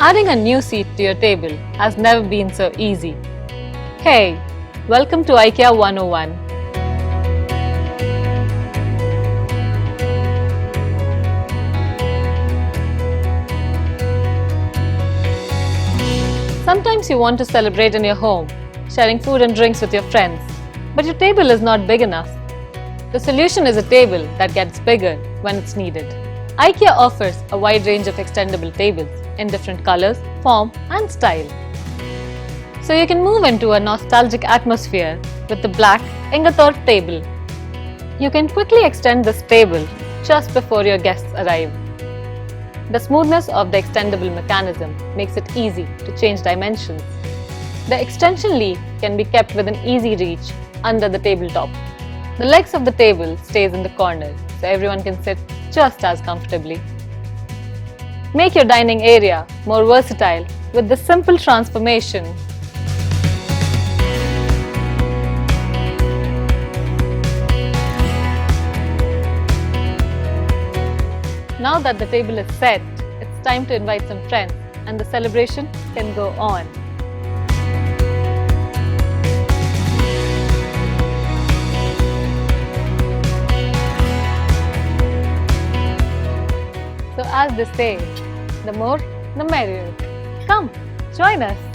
Adding a new seat to your table has never been so easy. Hey, welcome to IKEA 101. Sometimes you want to celebrate in your home, sharing food and drinks with your friends, but your table is not big enough. The solution is a table that gets bigger when it's needed. IKEA offers a wide range of extendable tables in different colors, form and style. So you can move into a nostalgic atmosphere with the black INGATORP table. You can quickly extend this table just before your guests arrive. The smoothness of the extendable mechanism makes it easy to change dimensions. The extension leaf can be kept within easy reach under the tabletop. The legs of the table stays in the corner so everyone can sit just as comfortably. Make your dining area more versatile with this simple transformation. Now that the table is set, it's time to invite some friends and the celebration can go on. So as they say, the more, the merrier. Come, join us.